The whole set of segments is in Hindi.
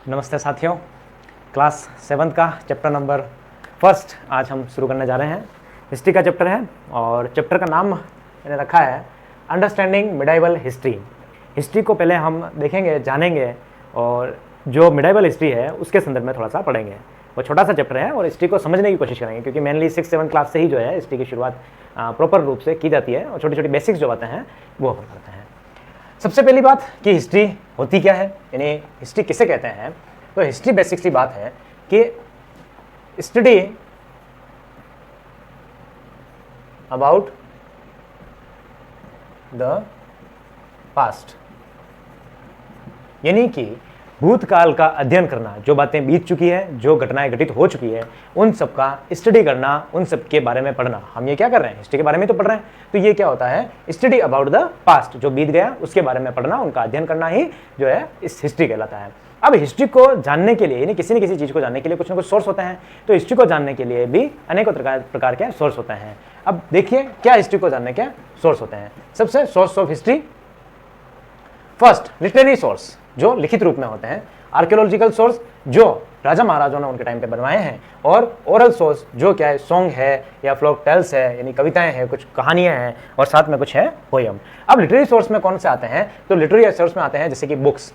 नमस्ते साथियों, क्लास 7 का चैप्टर नंबर फर्स्ट आज हम शुरू करने जा रहे हैं। हिस्ट्री का चैप्टर है और चैप्टर का नाम मैंने रखा है अंडरस्टैंडिंग मिडाइवल हिस्ट्री। हिस्ट्री को पहले हम देखेंगे, जानेंगे और जो मिडाइवल हिस्ट्री है उसके संदर्भ में थोड़ा सा पढ़ेंगे। वो छोटा सा चैप्टर है और हिस्ट्री को समझने की कोशिश करेंगे क्योंकि मेनली 6-7 क्लास से ही जो है हिस्ट्री की शुरुआत प्रॉपर रूप से की जाती है और छोटी छोटी बेसिक्स जो बातें हैं वो अपन करते हैं। सबसे पहली बात कि हिस्ट्री होती क्या है, यानी हिस्ट्री किसे कहते हैं। तो हिस्ट्री बेसिकली बात है कि स्टडी अबाउट द पास्ट, यानी कि भूतकाल का अध्ययन करना, जो बातें बीत चुकी है, जो घटनाएं घटित हो चुकी है, उन सब का स्टडी करना, उन सब के बारे में पढ़ना। हम ये क्या कर रहे हैं, हिस्ट्री के बारे में तो पढ़ रहे हैं। तो ये क्या होता है, स्टडी अबाउट द पास्ट, जो बीत गया उसके बारे में पढ़ना, उनका अध्ययन करना ही जो है इस हिस्ट्री कहलाता है। अब हिस्ट्री को जानने के लिए, यानी किसी न किसी चीज को जानने के लिए कुछ ना कुछ सोर्स होते हैं। तो हिस्ट्री को जानने के लिए भी अनेकों प्रकार के सोर्स होते हैं। अब देखिए क्या हिस्ट्री को जानने के सोर्स होते हैं। सबसे source of history, first literary source जो लिखित रूप में होते हैं, आर्कियोलॉजिकल सोर्स जो राजा महाराजाओं ने उनके टाइम पे बनवाए हैं, और ओरल सोर्स जो क्या है, सॉन्ग है या फ्लोक टेल्स है, यानी कविताएं हैं, कुछ कहानियां हैं और साथ में कुछ है पोयम। अब लिटरेरी सोर्स में कौन से आते हैं, तो लिटरेरी सोर्स में आते हैं जैसे कि बुक्स,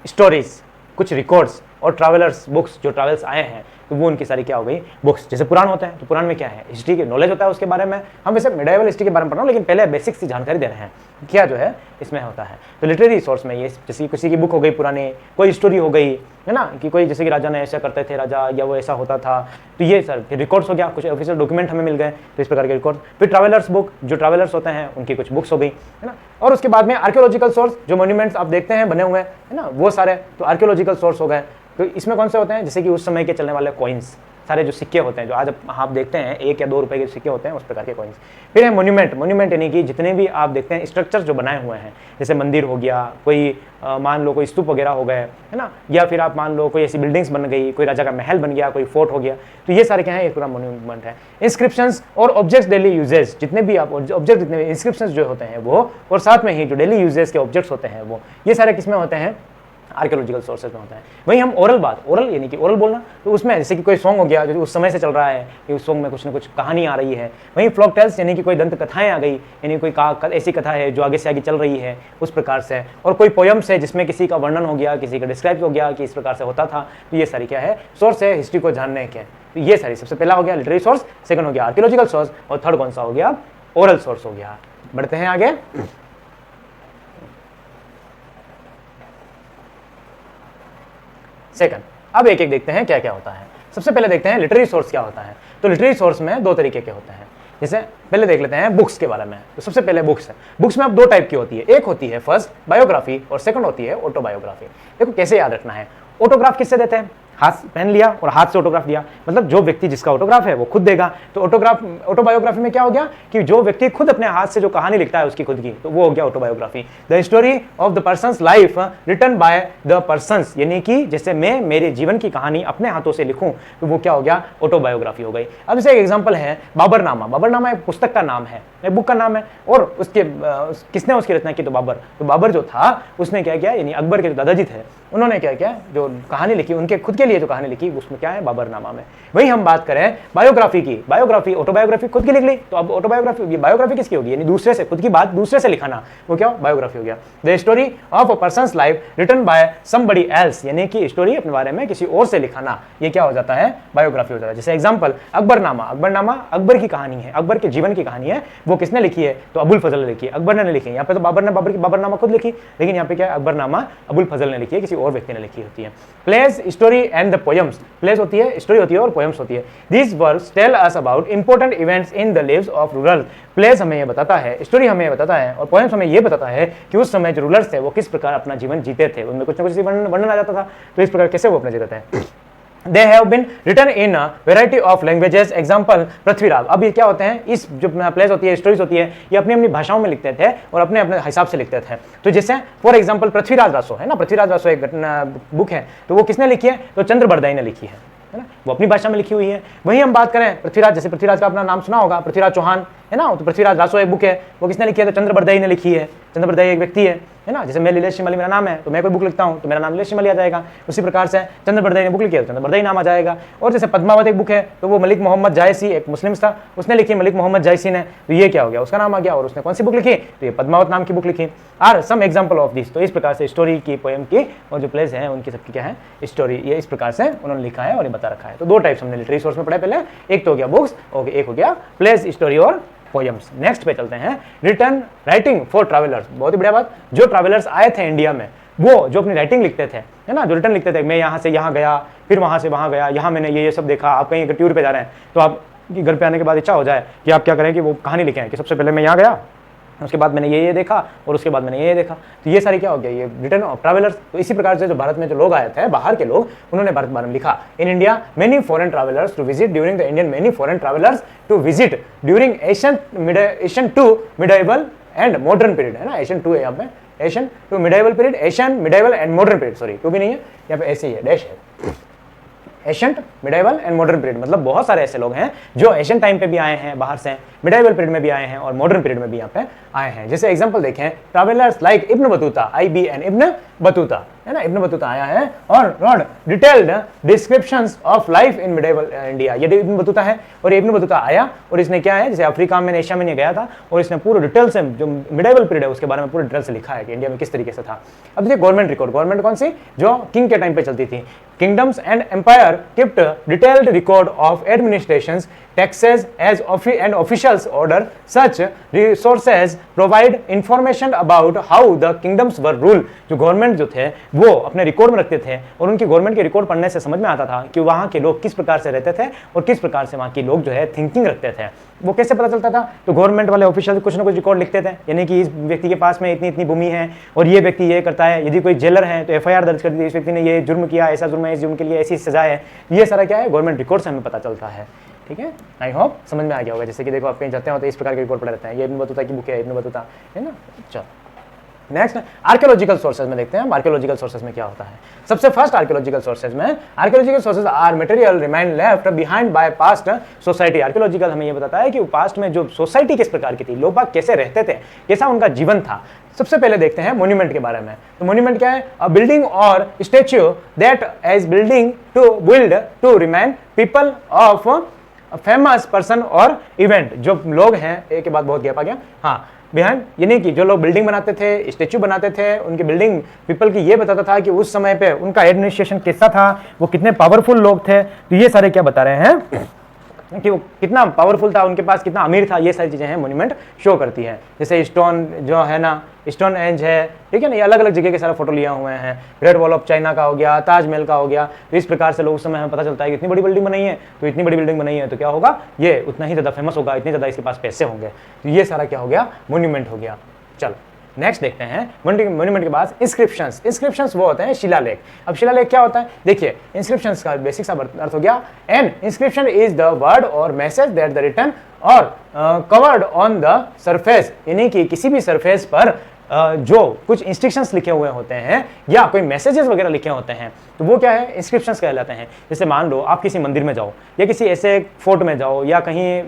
स्टोरीज, कुछ रिकॉर्ड्स और ट्रैवलर्स बुक्स, जो ट्रैवल्स आए हैं तो वो उनकी सारी क्या हो गई बुक्स। जैसे पुराण होते हैं तो पुराण में क्या है, हिस्ट्री के नॉलेज होता है उसके बारे में। हम वैसे मिडाइवल हिस्ट्री के बारे में पढ़ रहे हैं लेकिन पहले बेसिक सी जानकारी दे रहे हैं क्या जो है इसमें होता है। तो लिटरेरी सोर्स में ये जैसे किसी की बुक हो गई पुरानी, कोई स्टोरी हो गई है ना, कि कोई जैसे कि राजा ने ऐसा करते थे राजा, या वो ऐसा होता था, तो ये सर फिर रिकॉर्ड्स हो गया, कुछ ऑफिशियल डॉक्यूमेंट हमें मिल गए तो इस प्रकार के रिकॉर्ड। फिर ट्रैवलर्स बुक, जो ट्रैवलर्स होते हैं उनकी कुछ बुक्स हो गई है ना। और उसके बाद में आर्कियोलॉजिकल सोर्स, जो मॉन्यूमेंट्स आप देखते हैं बने हुए है ना, वो सारे तो आर्कियोलॉजिकल सोर्स हो गए। तो इसमें कौन से होते हैं, जैसे कि उस समय के चलने वाले कॉइन्स, सारे जो सिक्के होते हैं जो आज आप देखते हैं 1 या 2 रुपए के सिक्के होते हैं, उस प्रकार के कॉइन्स। फिर है मोन्यूमेंट, मोन्यूमेंट यानी कि जितने भी आप देखते हैं स्ट्रक्चर जो बनाए हुए हैं, जैसे मंदिर हो गया, कोई मान लो कोई स्तूप वगैरह हो गए है ना, या फिर आप मान लो कोई ऐसी बिल्डिंग्स बन गई, कोई राजा का महल बन गया, कोई फोर्ट हो गया, तो ये सारे क्या है, एक पूरा मोन्यूमेंट है। इंस्क्रिप्शंस और ऑब्जेक्ट्स डेली यूजेस, जितने भी आप ऑब्जेक्ट, जितने इंस्क्रिप्शंस जो होते हैं वो, और साथ में ही जो डेली यूजेस के ऑब्जेक्ट्स होते हैं वो, ये सारे किसमें होते हैं, आर्कियोलॉजिकल सोर्सेज में होता है। वहीं हम ओरल बात, ओरल यानी कि ओरल बोलना, तो उसमें जैसे कि कोई सॉन्ग हो गया जो उस समय से चल रहा है कि उस सॉन्ग में कुछ ना कुछ कहानी आ रही है। वहीं फ्लॉक टेल्स यानी कि कोई दंत कथाएं आ गई, यानी कोई ऐसी कथा है जो आगे से आगे चल रही है उस प्रकार से। और कोई पोयम्स है जिसमें किसी का वर्णन हो गया, किसी का डिस्क्राइब हो गया कि इस प्रकार से होता था। तो ये सारी क्या है, सोर्स है हिस्ट्री को जानने के। तो ये सारी सबसे पहला हो गया लिटरेरी सोर्स, सेकंड हो गया आर्कियोलॉजिकल सोर्स, और थर्ड कौन सा हो गया, ओरल सोर्स हो गया। बढ़ते हैं आगे। सेकंड, अब एक एक देखते हैं क्या क्या होता है। सबसे पहले देखते हैं लिटरेरी सोर्स क्या होता है। तो लिटरेरी सोर्स में 2 तरीके के होते हैं। जैसे पहले देख लेते हैं बुक्स के बारे में। तो सबसे पहले बुक्स है, बुक्स में अब 2 टाइप की होती है। एक होती है फर्स्ट बायोग्राफी और सेकंड होती है ऑटोबायोग्राफी। देखो कैसे याद रखना है, ऑटोग्राफ किससे देते हैं, हाथ पेन लिया और हाथ से ऑटोग्राफ दिया, मतलब जो व्यक्ति जिसका ऑटोग्राफ है वो खुद देगा। तो ऑटोबायोग्राफी में क्या हो गया कि जो व्यक्ति खुद अपने हाथ से जो कहानी लिखता है उसकी खुद की, तो वो हो गया autobiography. The story of the person's life written by the person's, यानी कि जैसे मैं मेरे जीवन की कहानी अपने हाथों से लिखूं तो वो क्या हो गया, ऑटोबायोग्राफी हो गई। अब जैसे एक एग्जाम्पल है बाबरनामा। बाबरनामा एक पुस्तक का नाम है, एक बुक का नाम है, और उसके किसने उसकी रचना की, तो बाबर। तो बाबर जो था उसने क्या किया, यानी अकबर के जो दादाजी थे उन्होंने क्या किया, जो कहानी लिखी उनके खुद के लिए जो कहानी लिखी उसमें क्या है, बाबरनामा में। वही हम बात करें बायोग्राफी की, बायोग्राफी ऑटोबायोग्राफी खुद की लिख ली, तो अब ऑटोबायोग्राफी बायोग्राफी किसकी होगी, यानी दूसरे से, खुद की बात दूसरे से लिखाना, वो क्या बायोग्राफी हो गया। The story of a person's life written by somebody else, यानी कि स्टोरी अपने बारे में किसी और से लिखाना, ये क्या हो जाता है, बायोग्राफी हो जाता है। जैसे एग्जांपल अकबरनामा, अकबरनामा अकबर की कहानी है, अकबर के जीवन की कहानी है, वो किसने लिखी है, तो अबुल फजल ने लिखी है, अकबर ने लिखी है। यहाँ पे तो बाबर ने बाबरनामा खुद लिखी, लेकिन यहाँ पे क्या है, अकबरनामा अबुल फजल ने लिखी है, किसी और व्यक्ति ने लिखी होती है। Place, story and the poems, place होती है, स्टोरी होती है और पोयम्स होती है। These works tell us about important events in the lives of rural. Place हमें ये बताता है, स्टोरी हमें ये बताता है, और पोयम्स हमें ये बताता है कि उस समय जो रूलर्स थे वो किस प्रकार अपना जीवन जीते थे, उनमें कुछ ना कुछ वर्णन आ जाता था। तो इस प्रकार कैसे वो अपने जीते थे। They have been written in a variety of languages. Example Prithviraj. अब ये क्या होते हैं, इस जो प्लेस होती है, स्टोरीज होती है, ये अपनी अपनी भाषाओं में लिखते थे और अपने अपने हिसाब से लिखते थे। तो जैसे फॉर एग्जांपल पृथ्वीराज रासो है ना, पृथ्वीराज रासो एक बुक है, तो वो किसने लिखी है, तो चंद्र बरदाई ने लिखी है ना, वो अपनी भाषा में लिखी हुई है। वहीं हम बात करें पृथ्वीराज, जैसे पृथ्वीराज का अपना नाम सुना होगा, पृथ्वीराज चौहान, है ना। तो पृथ्वीराज रासो एक बुक है, वो किसने लिखी है? तो चंद्र बरदई ने लिखी है। चंद्र बरदई एक व्यक्ति है ना। जैसे मैं लीलेश शिमली मेरा नाम है, तो मैं कोई बुक लिखता हूँ तो मेरा नाम लीलेश शिमली आ जाएगा। उसी प्रकार से चंद्र बरदई ने बुक लिखी है तो चंद्र बरदई नाम आ जाएगा। और जैसे पद्मावत एक बुक है, तो वो मलिक मोहम्मद जायसी एक मुस्लिम था, उसने लिखी, मलिक मोहम्मद जायसी ने, तो ये क्या हो गया? उसका नाम आ गया। और उसने कौन सी बुक लिखी? तो ये पद्मावत नाम की बुक लिखी। Are some example of this. तो इस प्रकार से स्टोरी की, पोएम की और जो प्लेस है उनकी सबकी क्या है? स्टोरी। ये इस प्रकार से उन्होंने लिखा है और ये बता रखा है। तो दो टाइप्स हमने लिटरेरी सोर्स में पढ़े पहले, एक तो हो गया बुक्स और एक हो गया प्लेस, स्टोरी और पोएम्स। नेक्स्ट पे चलते हैं, रिटर्न राइटिंग फॉर ट्रैवलर्स। बहुत ही बढ़िया बात, जो ट्रैवलर्स आए थे इंडिया में, वो जो अपनी राइटिंग लिखते थे, है ना, जो रिटर्न लिखते थे, मैं यहाँ से यहाँ गया, फिर वहाँ से वहाँ गया, यहाँ मैंने ये सब देखा। आप कहीं टूर पे जा रहे हैं तो आप घर पे आने के बाद इच्छा हो जाए कि आप क्या करें कि वो कहानी लिखें कि सबसे पहले मैं यहाँ गया, उसके बाद मैंने ये देखा और उसके बाद मैंने ये देखा। तो ये सारी क्या हो गया? ये रिटर्न ऑफ ट्रैवलर्स। तो इसी प्रकार से जो भारत में जो लोग आए थे, बाहर के लोग, उन्होंने भारत के बारे में लिखा। In India many foreign travellers to visit during the Indian many foreign travellers to visit during Asian to medieval and modern period, है ना। एशियन टू है यहाँ पे, Asian to medieval period, Asian medieval and modern period, sorry to भी नहीं है यहाँ पे, ऐसे ही है, डैश है। Ancient, medieval and modern period, मतलब बहुत सारे ऐसे लोग हैं जो एशियन टाइम पे भी आए हैं बाहर से, मिडाइवल पीरियड में भी आए हैं और मॉडर्न पीरियड में भी यहाँ पे आए हैं। जैसे एग्जांपल देखें, travellers like Ibn Battuta, IBN Ibn Battuta, है ना, इब्न बतूता आया है और rod detailed descriptions of life in medieval India. ये इब्न बतूता है और इब्न बतूता आया और इसने क्या है, जैसे अफ्रीका में, एशिया में नहीं गया था और इसने पूरे डिटेल से जो मिडाइवल पीरियड है उसके बारे में पूरे डिटेल से लिखा है कि इंडिया में किस तरीके से था। अब देखिए गवर्नमेंट रिकॉर्ड, गवर्नमेंट कौन सी? जो किंग के टाइम पे चलती थी। Kingdoms and empire kept detailed record of administrations, taxes as and officials order. Such resources provide information about how the kingdoms were ruled. जो गवर्नमेंट जो थे वो अपने रिकॉर्ड में रखते थे और उनकी गवर्नमेंट के रिकॉर्ड पढ़ने से समझ में आता था कि वहाँ के लोग किस प्रकार से रहते थे और किस प्रकार से वहाँ के लोग जो है थिंकिंग रखते थे। वो कैसे पता चलता था? तो गवर्नमेंट वाले ऑफिशियल कुछ ना कुछ रिकॉर्ड लिखते थे, यानी कि इस व्यक्ति के पास में इतनी इतनी भूमि है और ये व्यक्ति ये करता है। यदि कोई जेलर है तो FIR दर्ज कर दी, इस व्यक्ति ने ये जुर्म किया, ऐसा जुर्म है, इस जुर्म के लिए ऐसी सजा है। ये सारा क्या है? गवर्नमेंट रिकॉर्ड से हमें पता चलता है। ठीक है, आई होप समझ में आ गया होगा। जैसे कि देखो आप कहीं जाते हो तो इस प्रकार के रिकॉर्ड पढ़े रहते हैं, ये इब्न बतूता की बुक है, इब्न बतूता, है ना। चलो नेक्स्ट आर्कियोलॉजिकल सोर्सेज में देखते हैं, आर्कियोलॉजिकल सोर्सेज में क्या होता है। सबसे फर्स्ट आर्कियोलॉजिकल सोर्सेज में, archaeological sources are material remain left behind by past society. Archaeological हमें ये बताता है कि पास्ट में जो सोसाइटी किस प्रकार की थी, लोग बाग कैसे रहते थे, कैसा उनका जीवन था। सबसे पहले देखते हैं मॉन्यूमेंट के बारे में। तो मॉन्यूमेंट क्या है? अ बिल्डिंग और statue that as building to build to remain people of famous person और इवेंट। जो लोग हैं, एक के बाद बहुत गैप आ गया, हाँ, बिहाइंड, यानी कि जो लोग बिल्डिंग बनाते थे, स्टैच्यू बनाते थे, उनकी बिल्डिंग पीपल की ये बताता था कि उस समय पे उनका एडमिनिस्ट्रेशन कैसा था, वो कितने पावरफुल लोग थे। तो ये सारे क्या बता रहे हैं कि वो कितना पावरफुल था, उनके पास कितना अमीर था। ये सारी चीजें हैं मॉन्यूमेंट शो करती हैं। जैसे स्टोन जो है ना, स्टोन एंज है, ठीक है ना, ये अलग अलग जगह के सारे फोटो लिया हुए हैं। ग्रेट वॉल ऑफ चाइना का हो गया, ताजमहल का हो गया। तो इस प्रकार से लोग उस समय हमें पता चलता है कि इतनी बड़ी बिल्डिंग बनाई है, तो इतनी बड़ी बिल्डिंग बनाई है तो क्या होगा, ये उतना ही ज्यादा फेमस होगा, इतने ज्यादा इसके पास पैसे होंगे। तो ये सारा क्या हो गया? मॉन्यूमेंट हो गया। चलो नेक्स्ट देखते हैं मॉन्यूमेंट के बाद इंस्क्रिप्शंस। इंस्क्रिप्शंस वो होते हैं शिलालेख। अब शिलालेख क्या होता है? देखिए इंस्क्रिप्शंस का बेसिक सा अर्थ हो गया, N inscription is the word और मैसेज दैट द रिटन और कवर्ड ऑन द सरफेस, यानी कि किसी भी सरफेस पर जो कुछ इंस्ट्रक्शंस लिखे हुए होते हैं या कोई मैसेजेस वगैरह लिखे होते हैं, तो वो क्या है? इंस्क्रिप्शंस कहलाते हैं। जैसे मान लो आप किसी मंदिर में जाओ या किसी ऐसे फोर्ट में जाओ या कहीं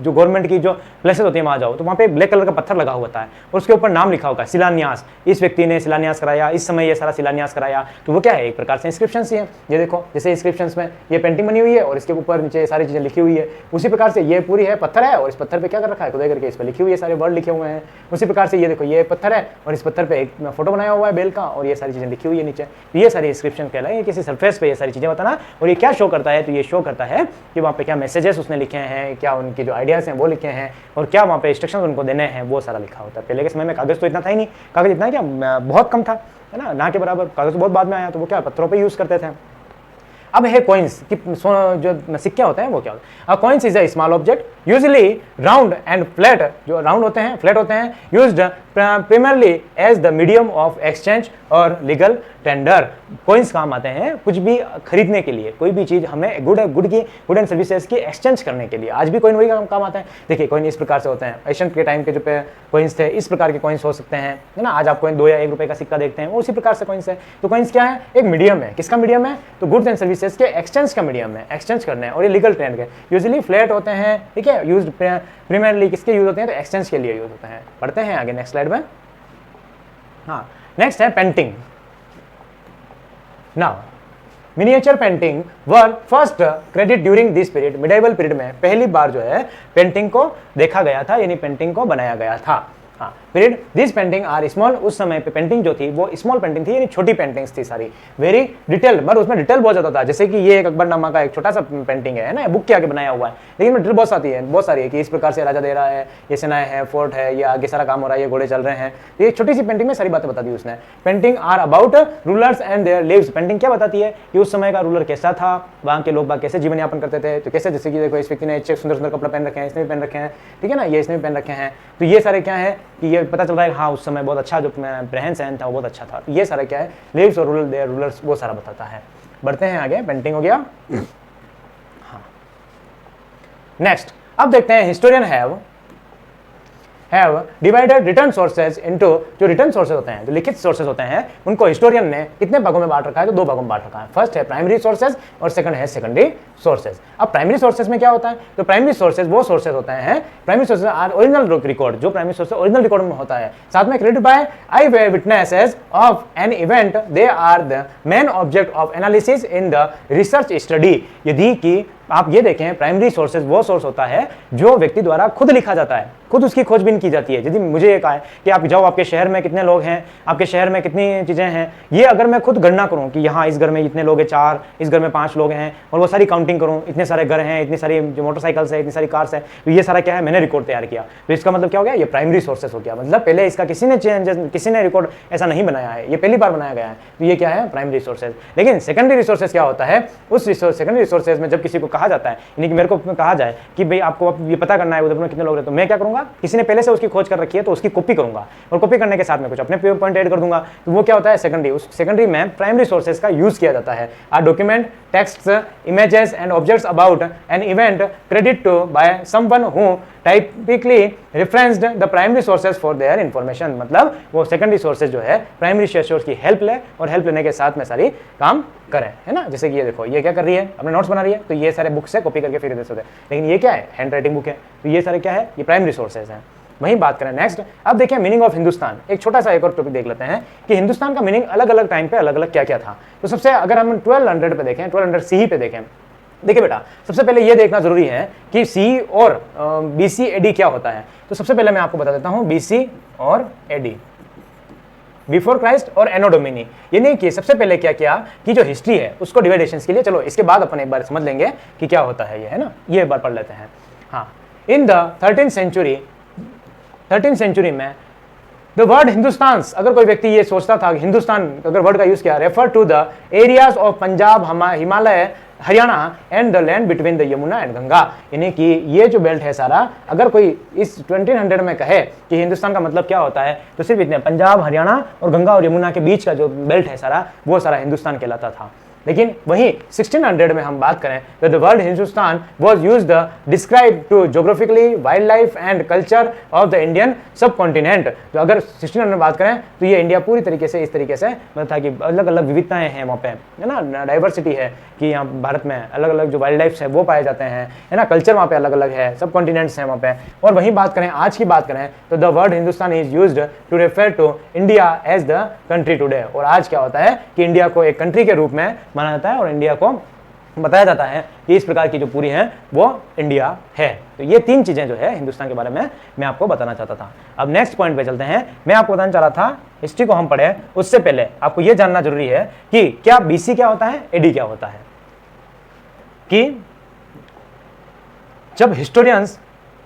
जो गवर्नमेंट की जो प्लेसेस होती है वहाँ जाओ, तो वहाँ पे ब्लैक कलर का पत्थर लगा हुआ होता है और उसके ऊपर नाम लिखा होगा शिलान्यास, इस व्यक्ति ने शिलान्यास कराया, इस समय ये सारा शिलान्यास कराया। तो वो क्या है? एक प्रकार से इंस्क्रिप्शंस ही है। ये देखो, जैसे इंस्क्रिप्शंस में ये पेंटिंग बनी हुई है और इसके ऊपर नीचे सारी चीजें लिखी हुई है। उसी प्रकार से ये पूरी है पत्थर है और इस पत्थर पे क्या कर रखा है? खुदाई करके इस पर लिखी हुई है, सारे वर्ड लिखे हुए हैं। उसी प्रकार से ये देखो, ये पत्थर है और इस पत्थर पे एक फोटो बनाया हुआ है बेल का और ये सारी चीजें लिखी हुई है नीचे। तो ये सारी इंस्क्रिप्शन कहलाए, किसी सरफेस पे ये सारी चीजें बताना। और ये क्या शो करता है? तो ये शो करता है कि वहाँ पे क्या मैसेजेस उसने लिखे हैं, क्या उनके जो आइडियाज हैं वो लिखे हैं और क्या वहाँ पे इंस्ट्रक्शन उनको देने हैं, वो सारा लिखा होता है। पहले के समय में कागज तो इतना था ही नहीं, कागज इतना क्या बहुत कम था, है ना के बराबर। कागज तो बहुत बाद में आया, तो वो क्या पत्थरों पर यूज करते थे। अब है कॉइन्स कि जो सिक्के होते हैं वो क्या होता है? Coins is a small object usually round and flat, जो राउंड होते हैं, फ्लैट होते हैं, used primarily as the medium of exchange और लीगल टेंडर। कॉइन्स काम आते हैं कुछ भी खरीदने के लिए, कोई भी चीज हमें गुड एंड सर्विसेज की एक्सचेंज करने के लिए। आज भी कॉइन वही काम आता है। देखिए कॉइन इस प्रकार से होते हैं, एशियंट के टाइम के जो पे कॉइन्स थे इस प्रकार के कॉइन्स हो सकते हैं, है ना। आज आप कॉइन 2 या 1 रुपए का सिक्का देखते हैं, वो उसी प्रकार से कॉइन्स है। तो कॉइन्स क्या है? एक मीडियम है। किसका मीडियम है? तो गुड्स एंड सर्विसेज केसेस के एक्सचेंज का मीडियम है, एक्सचेंज करना है, और ये लीगल ट्रेंड है। यूजुअली फ्लैट होते हैं, ठीक है, यूज प्रीमियरली किसके यूज होते हैं, तो एक्सचेंज के लिए यूज होते हैं। पढ़ते हैं आगे नेक्स्ट स्लाइड में। हाँ, नेक्स्ट है painting. Now miniature painting were first credit during this period, medieval period में पहली बार जो है पेंटिंग को देखा गया था, यानी पेंटिंग को बनाया गया था। हाँ, period this painting are small, उस समय पे पेंटिंग जो थी वो स्मॉल पेंटिंग थी, यानी छोटी पेंटिंग्स थी सारी, वेरी डिटेल, पर उसमें डिटेल बहुत ज्यादा था। जैसे कि ये एक अकबरनामा का एक छोटा सा पेंटिंग है ना, बुक के आगे बनाया हुआ है, लेकिन डिटेल बहुत सारी है कि इस प्रकार से राजा दे रहा है, ये सेनाएं है, फोर्ट है, ये आगे सारा काम हो रहा है, ये घोड़े चल रहे हैं। तो ये छोटी सी पेंटिंग में सारी बातें बता दी उसने। Painting are about rulers and their lives, painting क्या बताती है कि उस समय का रूलर कैसा था, वहां के लोग कैसे जीवन यापन करते थे। तो कैसे, जैसे कि देखो इस व्यक्ति ने सुंदर सुंदर कपड़ा पहन रखे हैं, इसने भी पहन रखे हैं, ठीक है ना, ये इसने भी पहन रखे हैं। तो ये सारे क्या है कि ये पता चल रहा है हाँ उस समय बहुत अच्छा जो रहन सहन था वो बहुत अच्छा था। ये सारा क्या है, लिव्स और रूलर देयर रूलर्स, वो सारा बताता है। बढ़ते हैं आगे, पेंटिंग हो गया। हाँ, नेक्स्ट अब देखते हैं historian have divided return sources into, जो रिटर्न सोर्सेज होते हैं, जो लिखित सोर्सेज होते हैं, उनको हिस्टोरियन ने कितने भागों में बांट रखा है, तो 2 भागों में बांट रखा है। फर्स्ट है प्राइमरी सोर्सेज और सेकंड है सेकेंडरी सोर्सेज। अब प्राइमरी सोर्सेज में क्या होता है, तो प्राइमरी सोर्सेज वो सोर्सेज होते हैं, primary sources are original record, जो प्राइमरी सोर्सेज ओरिजिनल रिकॉर्ड में होता है, साथ में credit by eye witnesses of an event, they are the main object of analysis in the research study. यदि कि आप ये देखें, प्राइमरी सोर्सेज वो सोर्स होता है जो व्यक्ति द्वारा खुद लिखा जाता है, खुद उसकी खोजबीन की जाती है। यदि मुझे ये कहा है कि आप जाओ, आपके शहर में कितने लोग हैं, आपके शहर में कितनी चीजें हैं, ये अगर मैं खुद गणना करूं कि यहाँ इस घर में इतने लोग हैं 4, इस घर में 5 लोग हैं, और वो सारी काउंटिंग करूं, इतने सारे घर हैं, इतनी सारी जो मोटरसाइकिल्स है, इतनी सारी कार्स है, तो ये सारा क्या है, मैंने रिकॉर्ड तैयार किया। तो इसका मतलब क्या हो गया, ये प्राइमरी सोर्सेज हो गया। मतलब पहले इसका किसी ने रिकॉर्ड ऐसा नहीं बनाया है, ये पहली बार बनाया गया है, तो ये क्या है, प्राइमरी सोर्सेज। लेकिन सेकेंडरी रिसोर्सेज क्या होता है, उस सेकेंडरी रिसोर्सेज में जब किसी को कहा जाता है, यानी कि मेरे को कहा जाए कि भाई आपको अब ये पता करना है उधर में कितने लोग हैं, तो मैं क्या करूंगा, किसी ने पहले से उसकी खोज कर रखी है तो उसकी कॉपी करूंगा, और कॉपी करने के साथ में कुछ अपने पॉइंट ऐड कर दूंगा। तो वो क्या होता है, सेकेंडरी। उस सेकेंडरी में प्राइमरी सोर्सेज का यूज किया जाता है। A document, texts, images and objects about an event credit to by someone who typically referenced the primary sources for their information. मतलब वो सेकेंडरी सोर्सेज जो है प्राइमरी सोर्स की हेल्प ले, और हेल्प लेने के साथ में सारी काम करें, है ना। जैसे कि ये देखो, ये क्या कर रही है, अपने नोट्स बना रही है, तो ये सारे बुक से कॉपी करके फिर दे सकते हैं। लेकिन ये क्या है, हैंड राइटिंग बुक है, तो ये सारे क्या है, ये प्राइमरी सोर्सेज हैं। वहीं बात करें नेक्स्ट, अब देखिए मीनिंग ऑफ हिंदुस्तान। एक छोटा सा एक और टॉपिक देख लेते हैं कि हिंदुस्तान का मीनिंग अलग अलग टाइम पे अलग अलग क्या क्या था। तो सबसे अगर हम 1200 पे देखें, 1200 CE पे देखें, देखिए बेटा, सबसे पहले ये देखना जरूरी है कि सी और BC AD क्या होता है। तो सबसे पहले मैं आपको बता देता हूं BC और AD, बिफोर क्राइस्ट और एनो डोमिनी। ये नहीं कि सबसे पहले क्या किया कि जो हिस्ट्री है उसको डिवाइडेशंस के लिए, चलो इसके बाद अपन एक बार समझ लेंगे कि क्या होता है ये, है ना, ये एक बार पढ़ लेते हैं। हाँ, इन द 13th सेंचुरी में द वर्ड हिंदुस्तान, अगर कोई व्यक्ति ये सोचता था कि हिंदुस्तान अगर वर्ड का यूज किया, refer to the areas of Punjab, Himalaya, Haryana and the land between the Yamuna and Ganga. यानी कि ये जो बेल्ट है सारा, अगर कोई इस 1200 में कहे कि हिंदुस्तान का मतलब क्या होता है, तो सिर्फ इतने पंजाब, हरियाणा और गंगा और यमुना के बीच का जो बेल्ट है सारा, वो सारा हिंदुस्तान कहलाता था। लेकिन वहीं 1600 में हम बात करें तो the word Hindustan was used describe to geographically wildlife and culture of the Indian subcontinent. तो अगर 1600 में बात करें तो ये इंडिया पूरी तरीके से इस तरीके से मतलब था कि अलग अलग विविधताएं हैं वहाँ पे, है ना, डाइवर्सिटी है कि यहाँ भारत में अलग अलग जो वाइल्ड लाइफ है वो पाए जाते हैं, है ना, कल्चर वहाँ पे अलग अलग है, सब कॉन्टिनेंट्स हैं वहाँ पे। और वहीं बात करें, आज की बात करें तो the word Hindustan is used to refer to India as the country today. और आज क्या होता है कि इंडिया को एक कंट्री के रूप में माना जाता है और इंडिया को बताया जाता है कि इस प्रकार की जो पूरी है वो इंडिया है। तो ये 3 चीजें जो है हिंदुस्तान के बारे में मैं आपको बताना चाहता था। अब नेक्स्ट पॉइंट पे चलते हैं। मैं आपको बताना चाह रहा था, हिस्ट्री को हम पढ़े उससे पहले आपको ये जानना जरूरी है कि क्या BC क्या होता है, AD क्या होता है। कि जब हिस्टोरियंस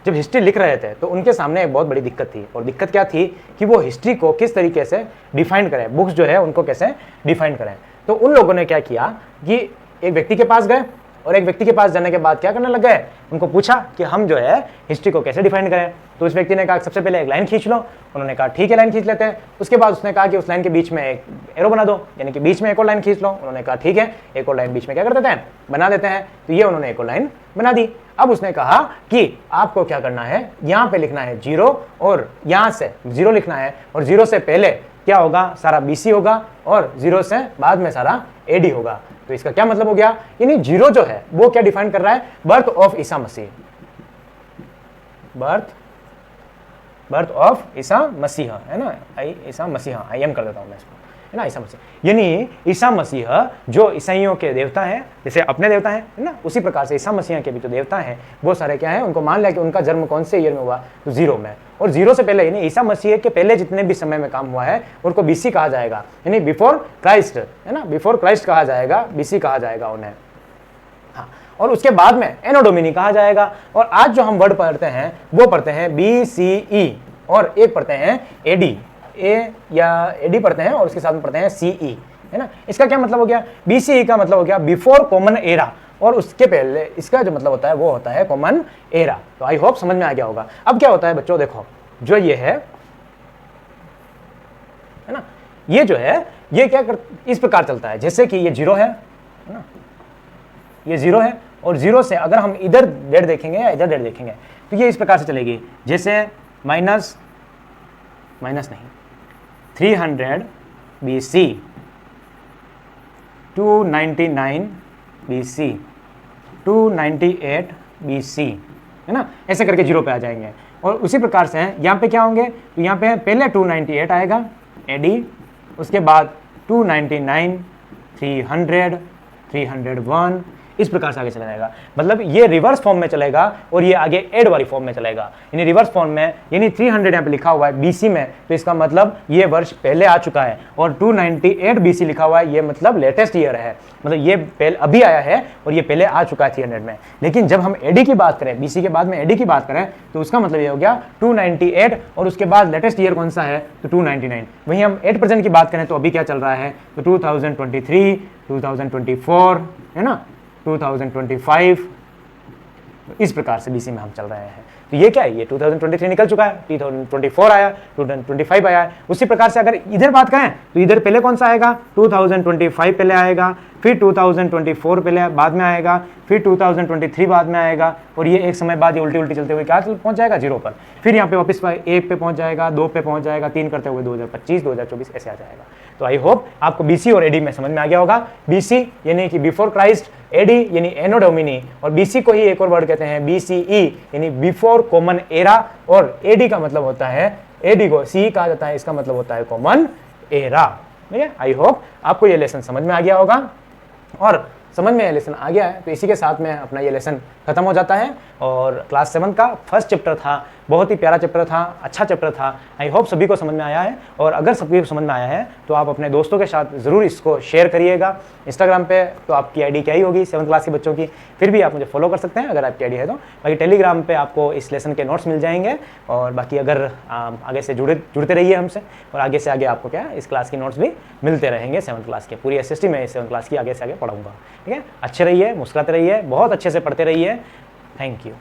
जब हिस्ट्री लिख रहे थे तो उनके सामने एक बहुत बड़ी दिक्कत थी, और दिक्कत क्या थी कि वो हिस्ट्री को किस तरीके से डिफाइन करें, बुक्स जो है उनको कैसे डिफाइन करें। तो उन लोगों ने क्या किया कि एक व्यक्ति के पास गए, और एक व्यक्ति के पास जाने के बाद क्या करने लग गए, उनको पूछा कि हम जो है हिस्ट्री को कैसे डिफाइन करें। तो उस व्यक्ति ने कहा सबसे पहले एक लाइन खींच लो। उन्होंने कहा ठीक है, लाइन खींच लेते हैं। उसके बाद उसने कहा कि उस लाइन के बीच में एक एरो बना दो, यानी कि बीच में एक और लाइन खींच लो। उन्होंने कहा ठीक है, एक और लाइन बीच में क्या कर देते हैं, बना देते हैं। तो ये उन्होंने एक और लाइन बना दी। अब उसने कहा कि आपको क्या करना है, यहाँ पे लिखना है 0 और यहाँ से 0 लिखना है, और 0 से पहले क्या होगा, सारा BC होगा, और 0 से बाद में सारा एडी होगा। तो इसका क्या मतलब हो गया, यानी 0 जो है वो क्या डिफाइन कर रहा है, बर्थ ऑफ ईसा मसीह, बर्थ ऑफ ईसा मसीह, है ना, ईसा मसीह, आई एम कर देता हूं मैं इसको, है ना, ईसा मसीह। यानी ईसा मसीह जो ईसाइयों के देवता हैं, जैसे अपने देवता हैं, है ना, उसी प्रकार से ईसा मसीह के भी जो देवता हैं वो सारे क्या है, उनको मान लिया कि उनका जन्म कौन से ईयर में हुआ, तो 0 में, और 0 से पहले यानी ईसा मसीह के पहले जितने भी समय में काम हुआ है उनको बीसी कहा जाएगा, यानी बिफोर क्राइस्ट, है ना, बिफोर क्राइस्ट कहा जाएगा, बीसी कहा जाएगा उन्हें। हाँ, और उसके बाद में एनो डोमिनी कहा जाएगा। और आज जो हम वर्ड पढ़ते हैं वो पढ़ते हैं BCE, और एक पढ़ते हैं AD, ए या एडी पढ़ते हैं और उसके साथ में पढ़ते हैं CE, है ना। इसका क्या मतलब हो गया, BCE का मतलब हो गया बिफोर कॉमन एरा, और उसके पहले इसका जो मतलब होता है वो होता है कॉमन एरा। तो आई होप समझ में आ गया होगा। अब क्या होता है बच्चों, देखो जो ये है ना, ये जो है ये क्या इस प्रकार चलता है, जैसे कि ये 0 है ना, ये 0 है, और 0 से अगर हम इधर डेट देखेंगे या इधर डेट देखेंगे तो ये इस प्रकार से चलेगी, जैसे माइनस नहीं 300 BC, 299 BC, 298 BC, है ना, ऐसे करके 0 पे आ जाएंगे। और उसी प्रकार से यहाँ पे क्या होंगे, तो यहाँ पे पहले 298 आएगा AD, उसके बाद 299, 300, 301, इस प्रकार से आगे चला जाएगा। मतलब ये रिवर्स फॉर्म में चलेगा और ये आगे एड वाली फॉर्म में चलेगा, यानी रिवर्स फॉर्म में, यानी 300 यहाँ पे लिखा हुआ है BC में, तो इसका मतलब ये वर्ष पहले आ चुका है, और 298 BC लिखा हुआ है, ये मतलब लेटेस्ट ईयर है, मतलब ये पहले अभी आया है और ये पहले आ चुका है 300 में। लेकिन जब हम AD की बात करें, BC के बाद में AD की बात करें, तो उसका मतलब ये हो गया 298, और उसके बाद लेटेस्ट ईयर कौन सा है, तो 299। वहीं हम 8 प्रेजेंट की बात करें तो अभी क्या चल रहा है, तो 2023, 2024, है ना, 2025, इस प्रकार से BC में हम चल रहे हैं। तो ये क्या है, ये 2023 निकल चुका है, 2024 आया, 2025 आया है। उसी प्रकार से अगर इधर बात करें तो इधर पहले कौन सा आएगा, 2025 पहले आएगा, फिर 2024 पहले बाद में आएगा, फिर 2023 बाद में आएगा, और ये एक समय बाद ये उल्टी चलते हुए क्या पहुंच जाएगा, 0 पर। फिर यहाँ पे वापस 1 पे पहुंच जाएगा, 2 पे पहुंच जाएगा, 3 करते हुए 2025, 2024 ऐसे आ जाएगा। तो आई होप आपको BC और AD में समझ में आ गया होगा। BC यानी कि बिफोर क्राइस्ट, AD यानी एनो डोमिनी, और BC को ही एक और वर्ड कहते हैं BCE यानी बिफोर कॉमन एरा, और AD का मतलब होता है, AD को CE कहा जाता है, इसका मतलब होता है कॉमन एरा। ठीक है, आई होप आपको ये लेसन समझ में आ गया होगा। और समझ में लेसन आ गया है तो इसी के साथ में अपना ये लेसन खत्म हो जाता है। और क्लास 7 का फर्स्ट चैप्टर था, बहुत ही प्यारा चैप्टर था, अच्छा चैप्टर था। आई होप सभी को समझ में आया है, और अगर सभी को समझ में आया है तो आप अपने दोस्तों के साथ ज़रूर इसको शेयर करिएगा। इंस्टाग्राम पे तो आपकी आईडी क्या ही होगी 7th क्लास के बच्चों की, फिर भी आप मुझे फॉलो कर सकते हैं अगर आपकी आईडी है तो। बाकी टेलीग्राम पे आपको इस लेसन के नोट्स मिल जाएंगे, और बाकी अगर आगे से जुड़ते रहिए हमसे, और आगे से आगे आपको क्या इस क्लास की नोट्स भी मिलते रहेंगे 7th क्लास के। पूरी SST में 7th क्लास की आगे से आगे पढ़ाऊँगा। ठीक है, अच्छे रहिए, मुस्कुराते रहिए, बहुत अच्छे से पढ़ते रहिए। Thank you.